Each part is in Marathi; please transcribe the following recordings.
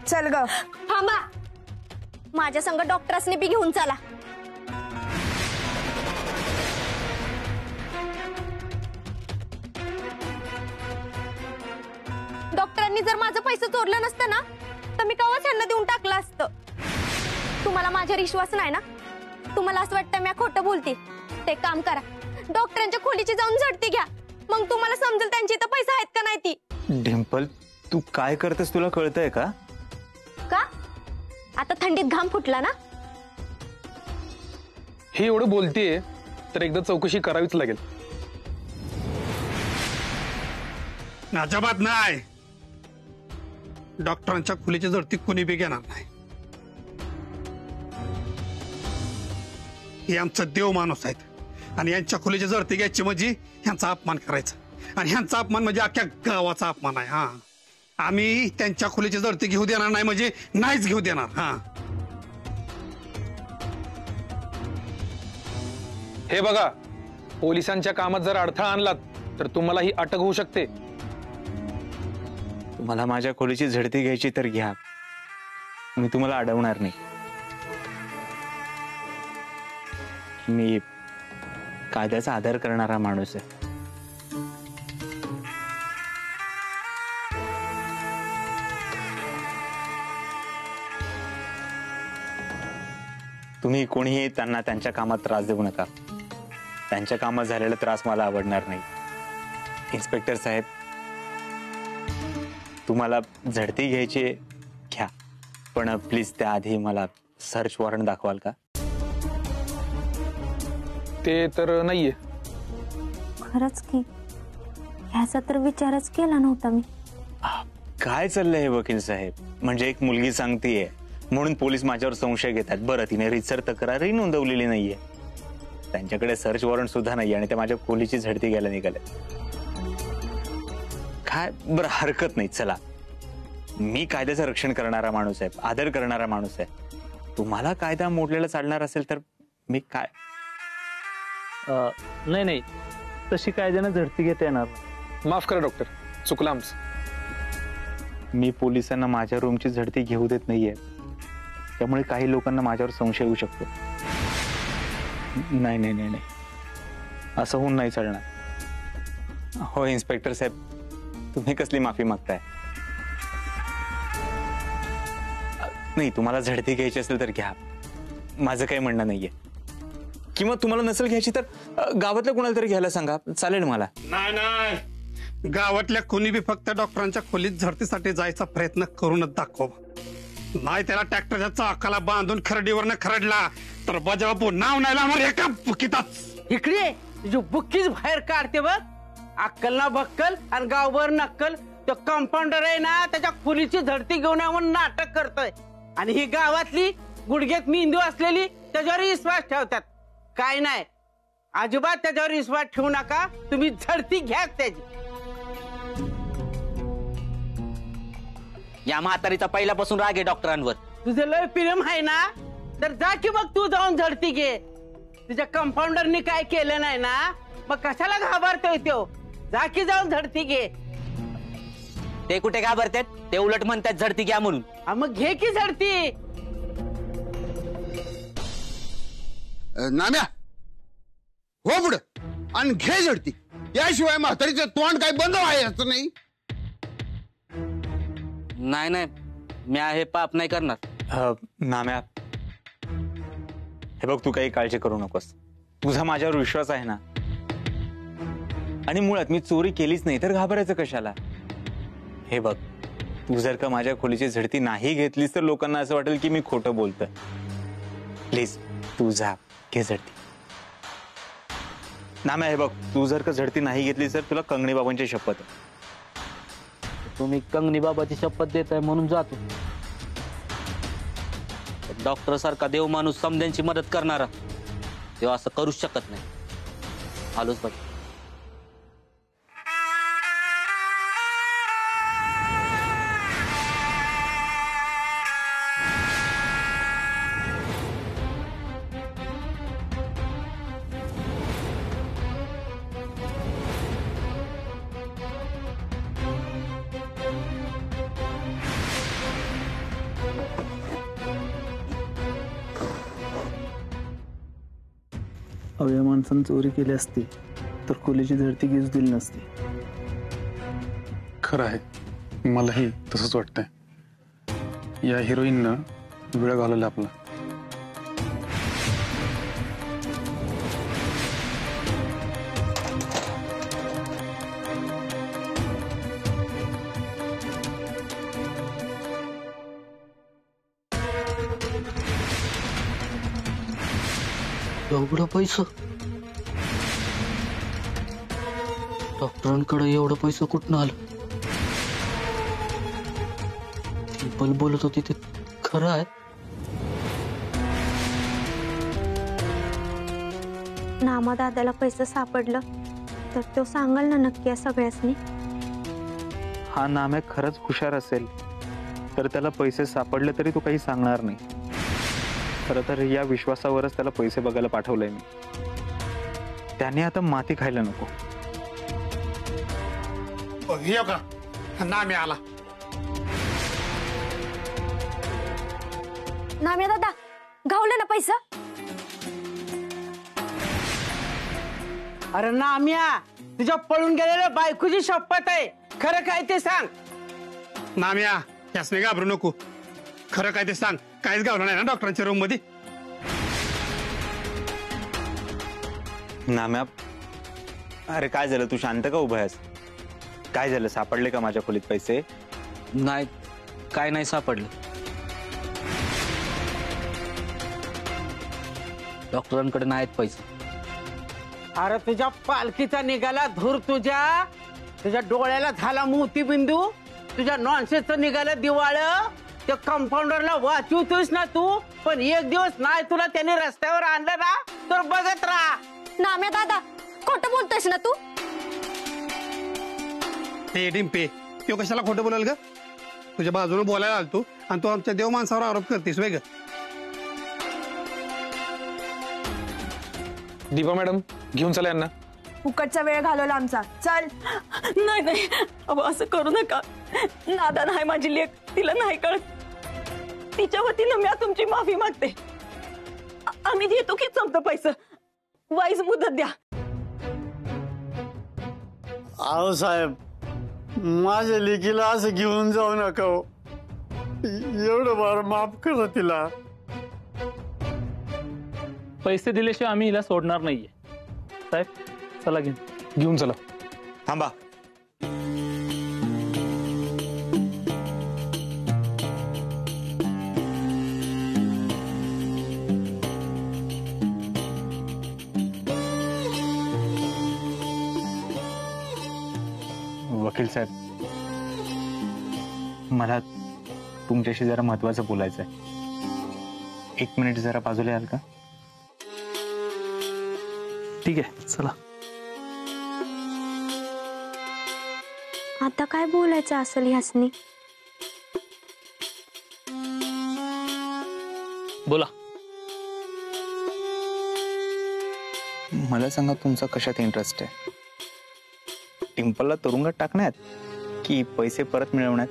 चल ग. थांबा, माझ्या संग डॉक्टरसने बी घेऊन चला. डॉक्टरांनी जर माझं पैसे चोरलं नसतं ना तर मी कवाच यांना देऊन टाकलं असतं. तुम्हाला माझ्यावर विश्वास नाही ना? तुम्हाला असं वाटतं मी खोटं बोलते? ते काम करा, डॉक्टरांच्या खोलीची जाऊन झडती घ्या, मग तुम्हाला समजेल त्यांची इथं पैसे आहेत का नाही ती. डिंपल, तू काय करतेस तुला कळतंय का? का? आता थंडीत घाम फुटला ना? हे एवढं बोलतेय तर एकदा चौकशी करावीच लागेल. अजिबात नाही. डॉक्टरांच्या खोलीची झडती कोणी बी घेणार नाही. हे आमचं देव माणूस आहेत आणि यांच्या खोलीची झडती घ्यायची म्हणजे यांचा अपमान करायचा, आणि ह्यांचा अपमान म्हणजे अख्ख्या गावाचा अपमान आहे. हा, आम्ही त्यांच्या खोलीची झडती घेऊ देणार नाही म्हणजे नाहीच घेऊ देणार. हा, हे बघा, पोलिसांच्या कामात जर अडथळा आणलात तर तुम्हाला ही अटक होऊ शकते. तुम्हाला माझ्या खोलीची झडती घ्यायची तर घ्या, मी तुम्हाला अडवणार नाही. मी कायद्याचा आदर करणारा माणूस आहे. तुम्ही कोणीही त्यांना त्यांच्या कामात त्रास देऊ नका. त्यांच्या कामात झालेला त्रास मला आवडणार नाही. इन्स्पेक्टर साहेब, तुम्हाला झडती घ्यायची घ्या, पण प्लीज त्याआधी मला सर्च वॉरंट दाखवाल का? ते तर नाहीये. खरंच की, ह्याचा तर विचारच केला नव्हता मी. काय चाललंय हे वकील साहेब? म्हणजे एक मुलगी सांगतेय म्हणून पोलीस माझ्यावर संशय घेतात. बरं, तिने रीतसर तक्रारही नोंदवलेली नाहीये, त्यांच्याकडे सर्च वॉरंट सुद्धा नाहीये आणि ते माझ्या खोलीची झडती घ्यायला निघाले. काय बरं, हरकत नाही. चला, मी कायद्याचं रक्षण करणारा माणूस आहे, आदर करणारा माणूस आहे. तुम्हाला कायदा मोडलेला चालणार असेल तर मी काय? नाही नाही, तशी कायद्यानं झडती घेता येणार. माफ करा डॉक्टर, चुकलं आमचं. मी पोलिसांना माझ्या रूमची झडती घेऊ देत नाहीये, त्यामुळे काही लोकांना माझ्यावर संशय येऊ शकतो. नाही नाही नाही नाही, असं होऊन नाही चालणार. हो इन्स्पेक्टर साहेब, तुम्ही कसली माफी मागताय? नाही, तुम्हाला झडती घ्यायची असेल तर घ्या, माझं काही म्हणणं नाहीये. किंवा तुम्हाला नसेल घ्यायची तर गावातल्या कोणाला तरी घ्यायला सांगा, चालेल मला. नाही नाही, गावातल्या कोणी बी फक्त डॉक्टरांच्या खोलीत झडतीसाठी जायचा प्रयत्न करूनच दाखव. नाही त्याला ट्रॅक्टरच्या चाकाला बांधून खरडीवरनं खरडला तर बजाबापू नाव नाही लावणार एका बुकीतच. इकडे तुझी बुक्कीच बाहेर काढते बघ. अक्कल ना बक्कल आणि गावभर नक्कल. तो कंपाऊंडर आहे ना, त्याच्या खोलीची झडती घेऊन येऊन नाटक करतोय, आणि ही गावातली गुडघ्यात मेंदू असलेली त्याच्यावर विश्वास ठेवतात. काय नाही, अजिबात त्याच्यावर विश्वास ठेवू नका. तुम्ही झडती घ्या त्याची. या म्हातारीचा पहिल्यापासून राग आहे डॉक्टरांवर. तुझं लय प्रेम आहे ना, तर जा की मग तू जाऊन झडती घे. तुझ्या कंपाऊंडरनी काय केलं नाही ना, मग कशाला घाबरतोय तो? जा की जाऊन झडती घे. ते कुठे घाबरतात, ते उलट म्हणतात झडती घ्या म्हणून. मग घे की झडती. नाम्या, हो पुढं आणि घे झडती. याशिवाय म्हातारीचं तोंड काय बंद व्हायचं नाही. नाही नाही, मी हे पाप नाही करणार. नाम्या, हे बघ, तू काही काळजी करू नकोस. तुझा माझ्यावर विश्वास आहे ना, आणि मुळात मी चोरी केलीच नाही तर घाबरायचं कशाला? हे बघ, तू जर का माझ्या खोलीची झडती नाही घेतलीस तर लोकांना असं वाटेल की मी खोटं बोलतोय. प्लीज तू जा, घे झडती. नाम्या, हे बघ, तू जर का झडती नाही घेतलीस तर तुला कंगणी बाबांची शपथ आहे. तुम्ही कंगनी बाबाची शपथ देताय म्हणून जातो. डॉक्टर सारखा देव माणूस समध्यांची मदत करणारा तेव्हा असं करूच शकत नाही. आलोच बघ. अवया माणसानं चोरी केली असती तर खोलीची झडती घेऊच दिली नसती. खरं आहे, मलाही तसंच वाटतंय. या हिरोईननं वेळ घालवला आपला. एवढं पैसा डॉक्टरांकडे, एवढं पैसा कुठनं आलं? डिंपल बोलत होती ते खरं आहे? नामा दादाला पैसे सापडलं तर तो सांगल ना नक्की या सगळ्यासनी. हा नाम्या खरंच हुशार असेल तर त्याला पैसे सापडले तरी तो काही सांगणार नाही. खरं तर या विश्वासावरच त्याला पैसे बघायला पाठवलंय मी. त्याने आता माती खायला नको. ये का नामे आला. नाम्या दादा गावलं ना पैसा. अरे नाम्या, तुझ्या पळून गेलेल्या बायकोची शपथ आहे, खरं काय ते सांग. नाम्या यासने घाबरू नको. खरं काय ते सांग. काहीच गावलं नाही ना डॉक्टरांच्या रूम मध्ये? नाम्या, अरे काय झालं? तू शांत का उभा आहेस? काय झालं? सापडले का माझ्या खोलीत पैसे? नाही, काय नाही सापडलं. डॉक्टरांकडे नाहीत पैसे. अरे तुझ्या पालखीचा निघाला धूर, तुझ्या डोळ्याला झाला मोतीबिंदू, तुझ्या नॉनसेन्सचं निघालं दिवाळ. त्या कंपाऊंडरला वाचवतोस ना तू, पण एक दिवस नाही तुला त्याने रस्त्यावर आणलं ना तर बघत राहा. नाम्या दादा खोटं बोलतोयस ना तू? हे डिंपे, तो कशाला खोटं बोलाल ग? तुझ्या बाजूने बोलायला आलतो आणि तू आमच्या देव माणसावर आरोप करतेस वेग. दीपा मॅडम, घेऊन चला यांना. फुकटचा वेळ घालवला आमचा. चल. नाही नाही, अहो असं करू नका. नादान आहे माझी लेक, तिला नाही कळत. तिच्या वतीनं मी तुमची माफी मागते. आम्ही देतो की संपतं पैसे. वाईज मुदत द्या. अहो साहेब, माझ्या लेकीला असं घेऊन जाऊ नका हो. एवढं बार माफ करा तिला. पैसे दिल्याशिवाय आम्ही हिला सोडणार नाहीये. साहेब चला घेऊन चला. थांबा. वकील साहेब, मला तुमच्याशी जरा महत्वाचं बोलायचं आहे. 1 मिनिट जरा बाजूला याल का? ठीक आहे, चला. आता काय बोलायचं असेल ह्यासनी? बोला. मला सांगा, तुमचा कशात इंटरेस्ट आहे? डिंपलला तुरुंगात टाकण्यात की पैसे परत मिळवण्यात?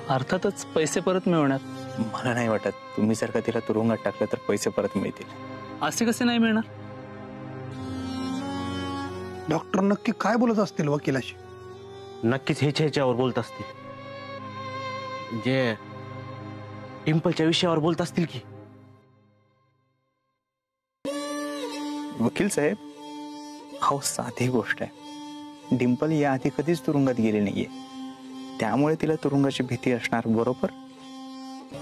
अर्थातच पैसे परत मिळवण्यात. मला नाही वाटत तुम्ही जर का तिला तुरुंगात टाकलं तर पैसे परत मिळतील. असे कसे नाही मिळणार? डॉक्टर नक्की काय बोलत असतील वकिलाशी? नक्कीच ह्याच्यावर बोलत असतील, जे डिंपलच्या विषयावर बोलत असतील की. वकील साहेब, अहो साधी गोष्ट आहे. डिंपल याआधी कधीच तुरुंगात गेली नाहीये, त्यामुळे तिला तुरुंगाची भीती असणार. बरोबर?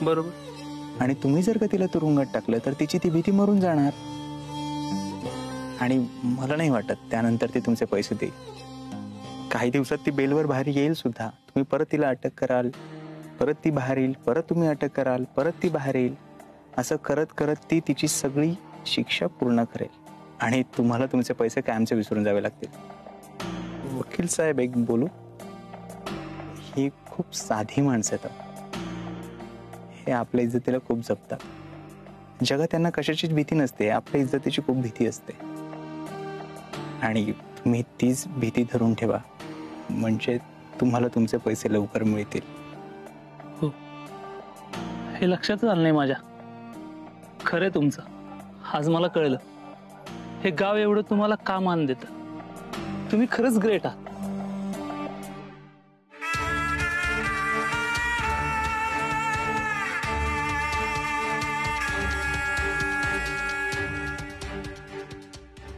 बरोबर. आणि तुम्ही जर का तिला तुरुंगात टाकलं तर तिची ती भीती मरून जाणार. आणि मला नाही वाटत त्यानंतर ती तुमचे पैसे देईल. काही दिवसात ती बेलवर बाहेर येईल सुद्धा. तुम्ही परत तिला अटक कराल, परत ती बाहेर येईल, परत तुम्ही अटक कराल, परत ती बाहेर येईल. असं करत करत ती तिची सगळी शिक्षा पूर्ण करेल आणि तुम्हाला तुमचे पैसे कायमचे विसरून जावे लागतील. वकील साहेब, एक बोलू? ही खूप साधी माणसं आहेत. हे आपल्या इज्जतीला खूप जपतात. जगात त्यांना कशाचीच भीती नसते, आपल्या इज्जतीची खूप भीती असते. आणि तुम्ही तीच भीती धरून ठेवा, म्हणजे तुम्हाला तुमचे पैसे लवकर मिळतील. हो, हे लक्षातच आलं नाही माझ्या. खरंय तुमचं, आज मला कळलं. हे गाव एवढं तुम्हाला का मान देतं? तुम्ही खरंच ग्रेट आहात.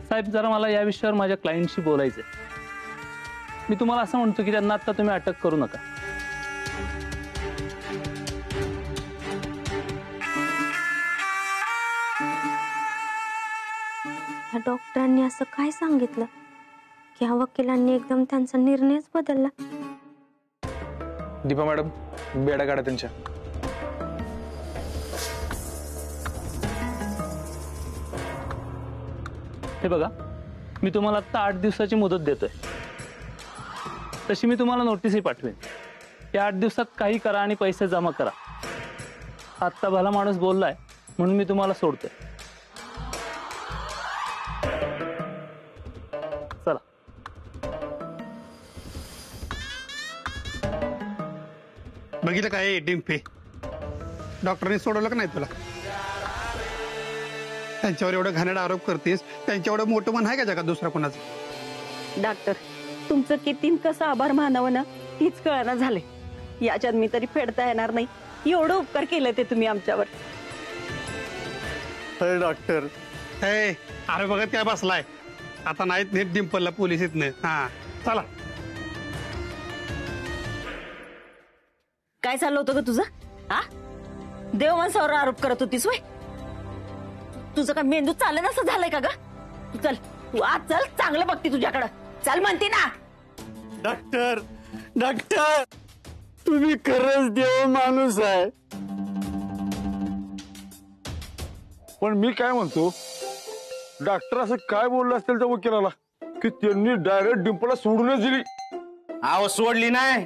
साहेब, जरा मला या विषयावर माझ्या क्लायंटशी बोलायचंय. मी तुम्हाला असं म्हणतो की त्यांना आता तुम्ही अटक करू नका. ह्या डॉक्टरांनी असं काय सांगितलं की ह्या वकिलांनी एकदम त्यांचा निर्णयच बदलला? दीपा मॅडम, बेडा काढा त्यांच्या. हे बघा, मी तुम्हाला आता 8 दिवसाची मुदत देतोय. तशी मी तुम्हाला नोटीसही पाठवेन. या 8 दिवसात काही करा आणि पैसे जमा करा. आत्ता भला माणूस बोललाय म्हणून मी तुम्हाला सोडतोय. चला. बघितलं काय डिंपे, डॉक्टरने सोडवलं का नाही तुला? त्यांच्यावर एवढं घाणेरडा आरोप करतेस, त्यांच्या एवढं मोठं मन आहे का जगात दुसरा कोणाचं? डॉक्टर, तुमचं किती कसं आभार मानावं ना तीच कळना झाले. याच्यात मी तरी फेडता येणार नाही. एवढं उपकार केलं ते तुम्ही आमच्यावर. अरे डॉक्टर, हे अरे बघत काय बसलाय आता? नाहीत नीट डिंपलला पोलीस येत नाही. हा चला. काय चाललं होतं ग तुझं? हा, देवमानसावर आरोप करत होतीस वय? तुझं का मेंदू चालेल असं झालंय का ग? तू चल, तू आज चल, चांगलं बघती तुझ्याकडं. चल म्हणते ना. डॉक्टर, डॉक्टर, तुम्ही खरंच देव माणूस आहे. पण मी काय म्हणतो, डॉक्टर असं काय बोललं असतील त्या वकिलाला की त्यांनी डायरेक्ट डिंपलला सोडूनच दिली? आव सोडली नाही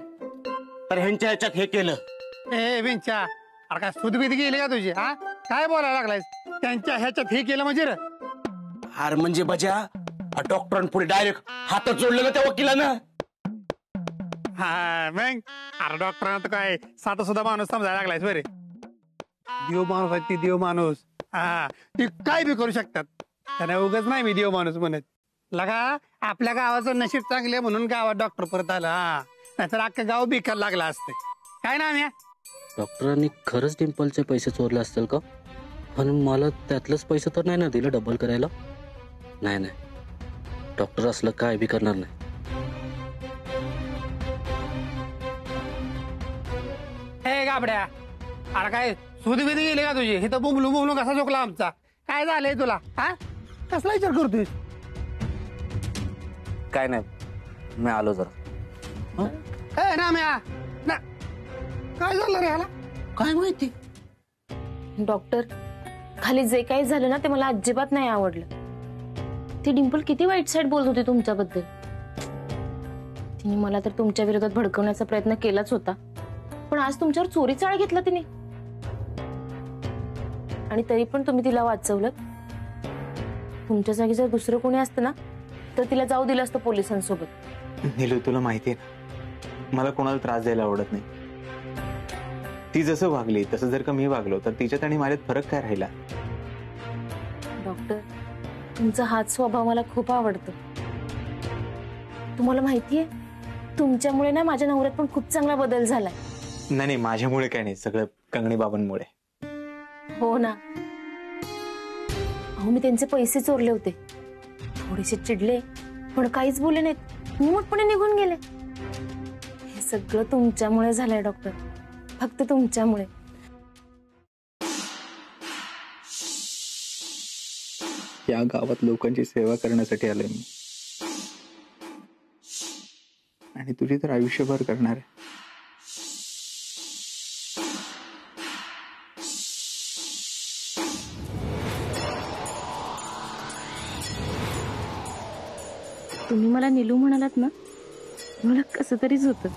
तर ह्यांच्या ह्याच्यात हे केलं. ए विंच्या, अरे काय सुधबीत गेली का तुझी? हा, काय बोलायला लागलायस? त्यांच्या ह्याच्यात हे केलं म्हणजे? हार म्हणजे बजा डॉक्टरांपुढे डायरेक्ट हातात जोडलेलं त्या वकिलानं. हा मग अरे डॉक्टरांना तर काय साधा सुद्धा माणूस समजायला लागलायस बरे. देव माणूस आहे ती, देव माणूस. हा, ती काय बी करू शकतात. त्यांना उगाच नाही मी देव माणूस म्हणत. लगा आपल्या गावाचं नशीब चांगले म्हणून गावात डॉक्टर परत आला. हा, नाहीतर अख्खं गाव बिकायला लागला असते. काय ना आम्ही डॉक्टरांनी खरंच डिंपलचे पैसे चोरले असतील का? पण मला त्यातलंच पैसे तर नाही ना दिलं डबल करायला. नाही नाही, डॉक्टर असलं काय बी करणार नाही. हे गाबड्या, अरे काय सुधबीत गेली का तुझी? हे तर बुमलू बुमलू कसा झोकला आमचा? काय झालंय तुला? हा, कसला विचार करतोय? काय नाही, मी आलो जरा. ए राम्या, काय झालं रे ह्याला? काय माहिती डॉक्टर, खाली जे काही झालं ना ते मला अजिबात नाही आवडलं. ती डिंपल किती वाईट साईड बोलत होती तुमच्याबद्दल. तिने मला तर तुमच्या विरोधात भडकवण्याचा प्रयत्न केलाच होता, पण आज तुमच्यावर चोरीचा आळ घेतला तिने. आणि तरी पण तुम्ही तिला वाचवलं. तुमच्या जागी जर दुसरं कोणी असतं ना तर तिला जाऊ दिलं असतं पोलिसांसोबत. नीलू, तुला माहितीये ना, मला कोणाला त्रास द्यायला आवडत नाही. ती जसं वागली तसं जर का मी वागलो तर तिच्यात आणि माझ्यात फरक काय राहिला? डॉक्टर, तुमचा हाच स्वभाव मला खूप आवडतो. तुम्हाला माहितीये, तुमच्यामुळे ना माझ्या नवऱ्यात पण खूप चांगला बदल झालाय. नाही, माझ्यामुळे काय नाही, सगळं कंगणी बाबांमुळे. हो ना. अहो, मी त्यांचे पैसे चोरले होते. थोडेसे चिडले पण काहीच बोलले नाहीत. निमूटपणे निघून गेले. हे सगळं तुमच्यामुळे झालंय डॉक्टर, फक्त तुमच्यामुळे. या गावात लोकांची सेवा करण्यासाठी आलोय मी, आणि तुझी तर आयुष्यभर करणार आहे. तुम्ही मला नीलू म्हणालात ना, मला कसं तरीच होतं.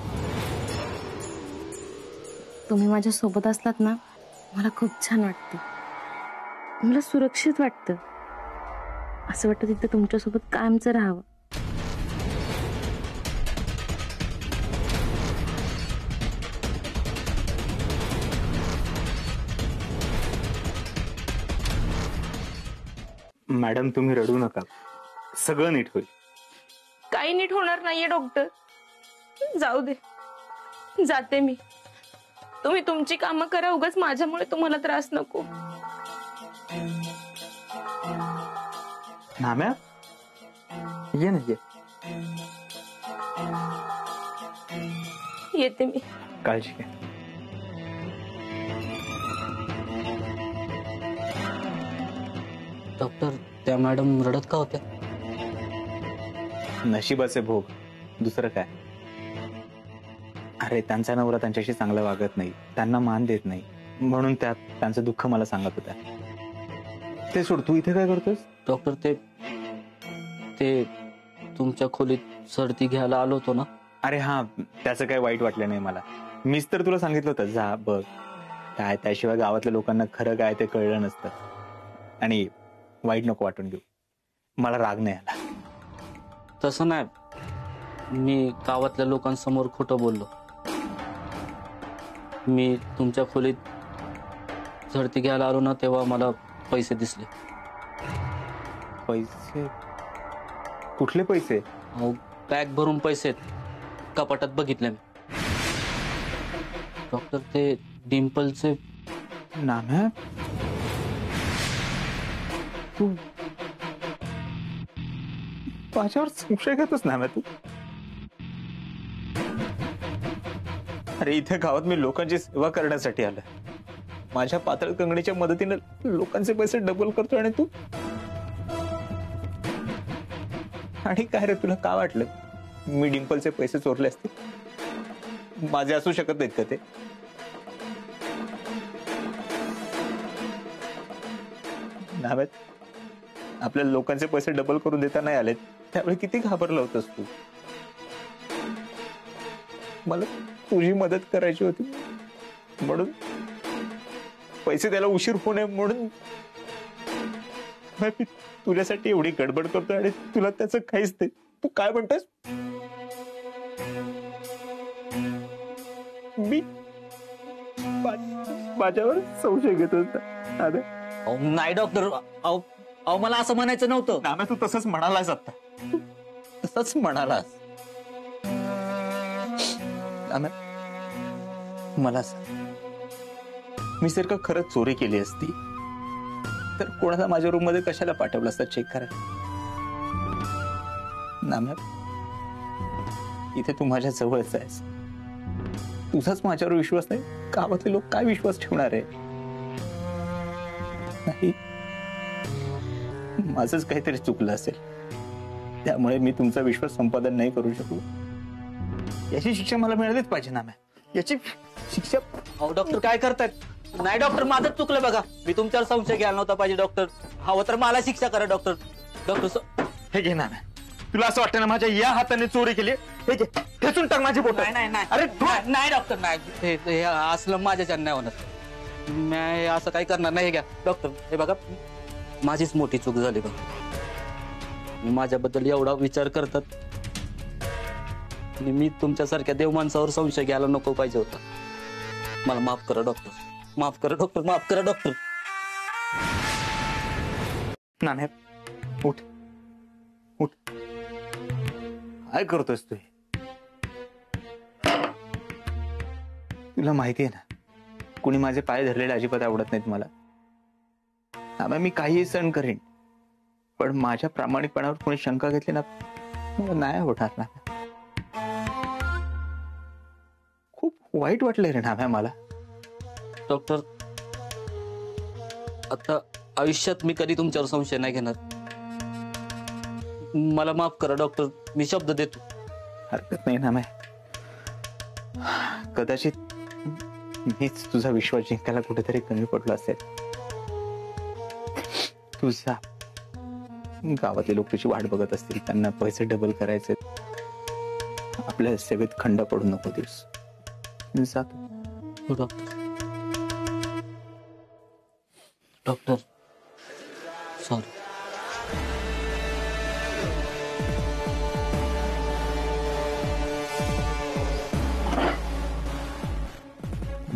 तुम्ही माझ्या सोबत असलात ना, मला खूप छान वाटतं. मला सुरक्षित वाटतं. असं वाटतं तिथे तुमच्यासोबत कायमचं राहावं. मॅडम तुम्ही रडू नका, सगळं नीट होईल. काही नीट होणार नाहीये डॉक्टर. जाऊ दे, जाते मी. तुम्ही तुमची कामं करा, उगाच माझ्यामुळे तुम्हाला त्रास नको. नाम्या ये ना ये. येते मी. काळजी घ्या. डॉक्टर त्या मॅडम रडत का होत्या? नशिबाचे भोग, दुसरं काय. अरे त्यांचा नवरा त्यांच्याशी चांगला वागत नाही, त्यांना मान देत नाही, म्हणून त्यांचं दुःख मला सांगत होता. ते सोड, तू इथे काय करतोस? डॉक्टर ते तुमच्या खोलीत सर्दी घ्यायला आलो होतो ना. अरे हा, त्याचं काही वाईट वाटलं नाही मला. मीच तर तुला सांगितलं होतं जा बघ काय, त्याशिवाय गावातल्या लोकांना खरं काय ते कळलं नसतं. आणि वाईट नको वाटून घेऊ, मला राग नाही आला. तसं नाही, मी गावातल्या लोकांसमोर खोटं बोललो. मी तुमच्या खोलीत झडती घ्यायला आलो ना, तेव्हा मला पैसे दिसले. पैसे? कुठले पैसे? बॅग भरून पैसे कपाटात बघितले मी. डॉक्टर ते डिम्पलचे. नाम्या तू माझ्यावर संशय घेतोस नाम्या तू? अरे इथे गावात मी लोकांची सेवा करण्यासाठी आलोय. माझ्या पातळ कंगणीच्या मदतीने लोकांचे पैसे डबल करतोय आणि तू. आणि काय रे, तुला काय वाटलं मी डिम्पलचे पैसे चोरले असते? माझे असू शकत नाहीत का ते? नाव्यात आपल्या लोकांचे पैसे डबल करून देता नाही आलेत, त्यावेळी किती घाबरला होतास तू. मला तुझी मदत करायची होती, म्हणून पैसे द्यायला उशीर होऊ नये म्हणून मी तुझ्यासाठी एवढी गडबड करतोय आणि तुला त्याचं काहीच नाही. तू काय म्हणतोस? मी माझ्यावर संशय घेत होता? नाही डॉक्टर, अहो मला असं म्हणायचं नव्हतं. नाम्या तू तसंच म्हणालास आता, तसंच म्हणालास. मला सांग, मी जर का खरंच चोरी केली असती तर कोणाला माझ्या रूम मध्ये कशाला पाठवलं असतं चेक करायला? नाम्या इथे तू माझ्या जवळच आहेस, तुझाच माझ्यावर विश्वास नाही, गावातले लोक काय विश्वास ठेवणार आहे? नाही, माझंच काहीतरी चुकलं असेल, त्यामुळे मी तुमचा विश्वास संपादन नाही करू शकलो. याची शिक्षा मला मिळालीच पाहिजे नाम्या, याची शिक्षा. अहो डॉक्टर काय करतायत? नाही डॉक्टर, माझं चुकलं बघा. मी तुमच्यावर संशय घ्यायला नव्हता पाहिजे डॉक्टर. हवं तर मला शिक्षा करा डॉक्टर. डॉक्टर हे घे नाम्या, तुला असं वाटतं ना माझ्या या हाताने चोरी केली? हे घे, ठेचून टाक माझी बोट. नाही अरे नाही डॉक्टर, नाही, हे असलं माझ्याच्या नाही होणार. मी असं काही करणार नाही. हे घ्या डॉक्टर, हे बघा माझीच मोठी चूक झाली बघा. माझ्याबद्दल एवढा विचार करतात आणि मी तुमच्यासारख्या देव माणसावर संशय घ्यायला नको पाहिजे होता. मला माफ करा डॉक्टर, माफ करा डॉक्टर, माफ करा डॉक्टर. नाम्या उठ उठ, काय करतोस तू? तुला माहिती आहे ना, कुणी माझे पाय धरलेले अजिबात आवडत नाहीत मला. नाम्या मी काहीही सहन करेन, पण माझ्या प्रामाणिकपणावर कोणी शंका घेतली ना, मला नाही आवडणार ना. खूप वाईट वाटलंय रे नाम्या मला. डॉक्टर आता आयुष्यात मी कधी तुमच्यावर संशय नाही घेणार. मला माफ करा डॉक्टर, मी शब्द देतो. हरकत नाही नाम्या, कदाचित मीच तुझा विश्वास जिंकायला कुठेतरी कमी पडलो असेल. तुझा गावातले लोक तुझी वाट बघत असतील, त्यांना पैसे डबल करायचे, आपल्या सेवेत खंड पडू नको दिवस. हो डॉक्टर. Doctor sorry.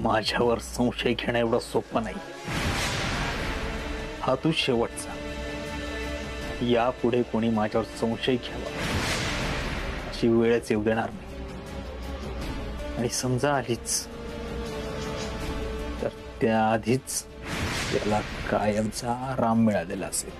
माझ्यावर संशय घेणं एवढं सोपं नाही. हा तू शेवटचा. यापुढे कोणी माझ्यावर संशय घ्यावा अशी वेळच येऊ देणार नाही. आणि समजा आलीच तर त्याआधीच त्याला कायमचा आराम मिळालेला असेल.